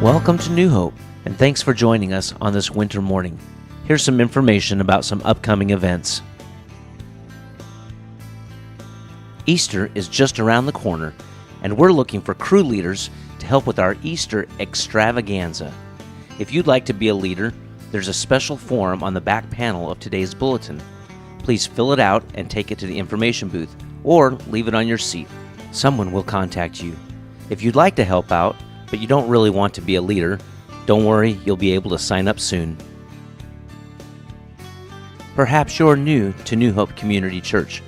Welcome to New Hope, and thanks for joining us on this winter morning. Here's some information about some upcoming events. Easter is just around the corner, and we're looking for crew leaders to help with our Easter extravaganza. If you'd like to be a leader, there's a special form on the back panel of today's bulletin. Please fill it out and take it to the information booth, or leave it on your seat. Someone will contact you. If you'd like to help out, but you don't really want to be a leader, don't worry, you'll be able to sign up soon. Perhaps you're new to New Hope Community Church.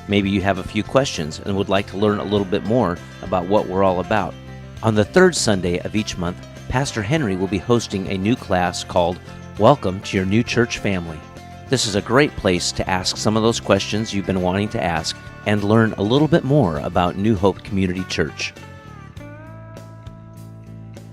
Maybe you have a few questions and would like to learn a little bit more about what we're all about. On the third Sunday of each month, Pastor Henry will be hosting a new class called Welcome to Your New Church Family. This is a great place to ask some of those questions you've been wanting to ask and learn a little bit more about New Hope Community Church.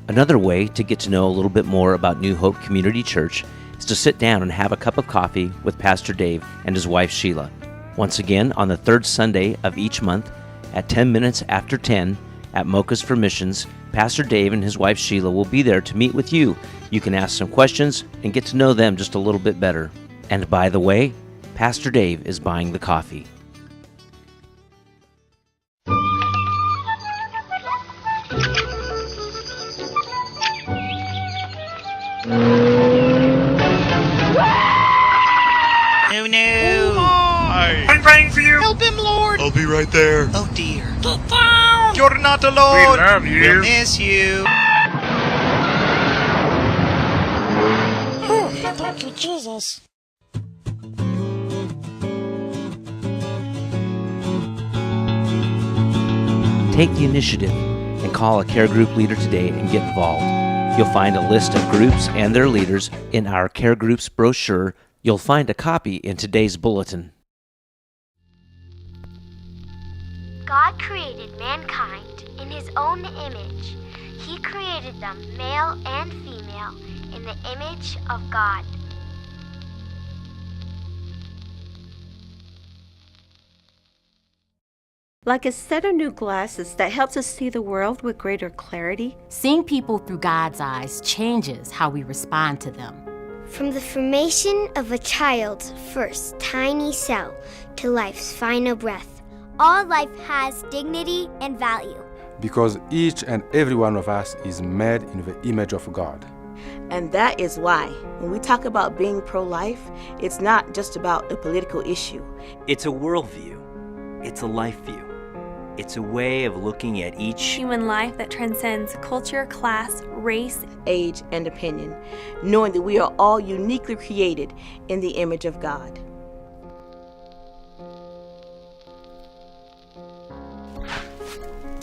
Another way to get to know a little bit more about New Hope Community Church is to sit down and have a cup of coffee with Pastor Dave and his wife Sheila. Once again, on the third Sunday of each month at 10 minutes after 10 at Mocha's for Missions, Pastor Dave and his wife Sheila will be there to meet with you. You can ask some questions and get to know them just a little bit better. And by the way, Pastor Dave is buying the coffee. I'm praying for you. Help him, Lord. I'll be right there. Oh, dear. Get down. You're not alone. We love you. We'll miss you. Thank you, Jesus. Take the initiative and call a care group leader today and get involved. You'll find a list of groups and their leaders in our care groups brochure. You'll find a copy in today's bulletin. God created mankind in His own image. He created them male and female in the image of God. Like a set of new glasses that helps us see the world with greater clarity. Seeing people through God's eyes changes how we respond to them. From the formation of a child's first tiny cell to life's final breath, all life has dignity and value. Because each and every one of us is made in the image of God. And that is why, when we talk about being pro-life, it's not just about a political issue. It's a worldview. It's a life view. It's a way of looking at each human life that transcends culture, class, race, age, and opinion, knowing that we are all uniquely created in the image of God.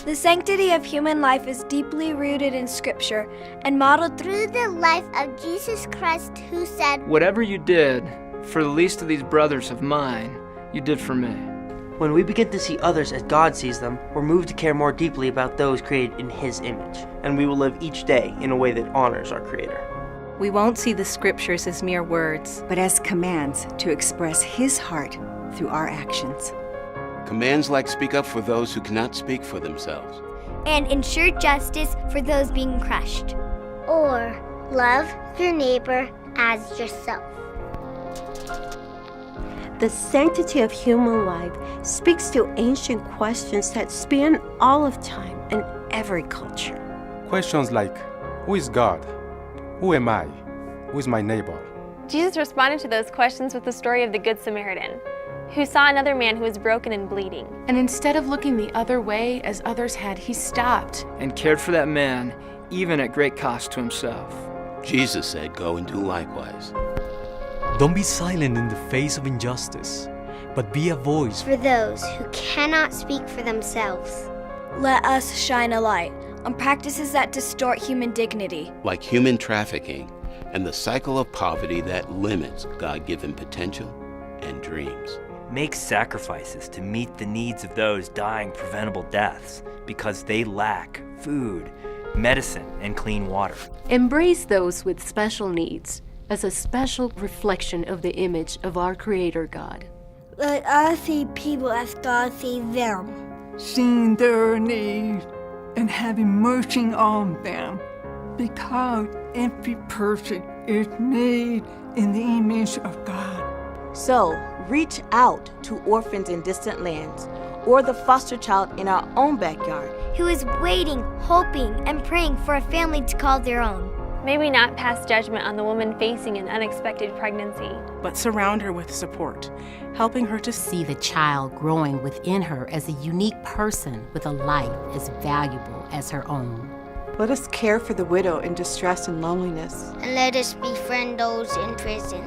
The sanctity of human life is deeply rooted in Scripture and modeled through the life of Jesus Christ, who said, "Whatever you did for the least of these brothers of mine, you did for me." When we begin to see others as God sees them, we're moved to care more deeply about those created in His image, and we will live each day in a way that honors our Creator. We won't see the Scriptures as mere words, but as commands to express His heart through our actions. Commands like speak up for those who cannot speak for themselves. And ensure justice for those being crushed. Or love your neighbor as yourself. The sanctity of human life speaks to ancient questions that span all of time and every culture. Questions like, who is God? Who am I? Who is my neighbor? Jesus responded to those questions with the story of the Good Samaritan, who saw another man who was broken and bleeding. And instead of looking the other way as others had, he stopped and cared for that man, even at great cost to himself. Jesus said, go and do likewise. Don't be silent in the face of injustice, but be a voice for those who cannot speak for themselves. Let us shine a light on practices that distort human dignity, like human trafficking and the cycle of poverty that limits God-given potential and dreams. Make sacrifices to meet the needs of those dying preventable deaths because they lack food, medicine, and clean water. Embrace those with special needs as a special reflection of the image of our Creator God. Let us see people as God sees them. Seeing their needs and having mercy on them. because every person is made in the image of God. So, reach out to orphans in distant lands or the foster child in our own backyard who is waiting, hoping, and praying for a family to call their own. May we not pass judgment on the woman facing an unexpected pregnancy, but surround her with support, helping her to see the child growing within her as a unique person with a life as valuable as her own. Let us care for the widow in distress and loneliness. And let us befriend those in prison.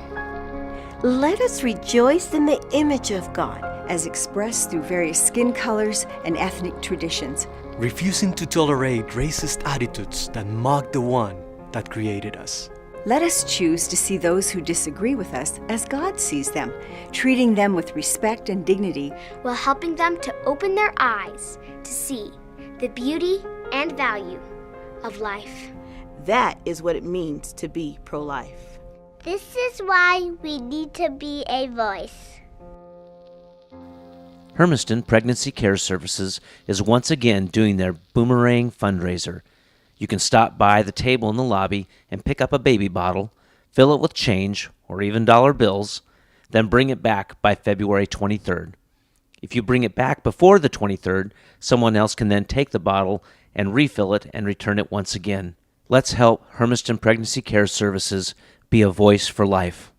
Let us rejoice in the image of God, as expressed through various skin colors and ethnic traditions, refusing to tolerate racist attitudes that mock the one that created us. Let us choose to see those who disagree with us as God sees them, treating them with respect and dignity, while helping them to open their eyes to see the beauty and value of life. That is what it means to be pro-life. This is why we need to be a voice. Hermiston Pregnancy Care Services is once again doing their Boomerang fundraiser. You can stop by the table in the lobby and pick up a baby bottle, fill it with change or even dollar bills, then bring it back by February 23rd. If you bring it back before the 23rd, someone else can then take the bottle and refill it and return it once again. Let's help Hermiston Pregnancy Care Services be a voice for life.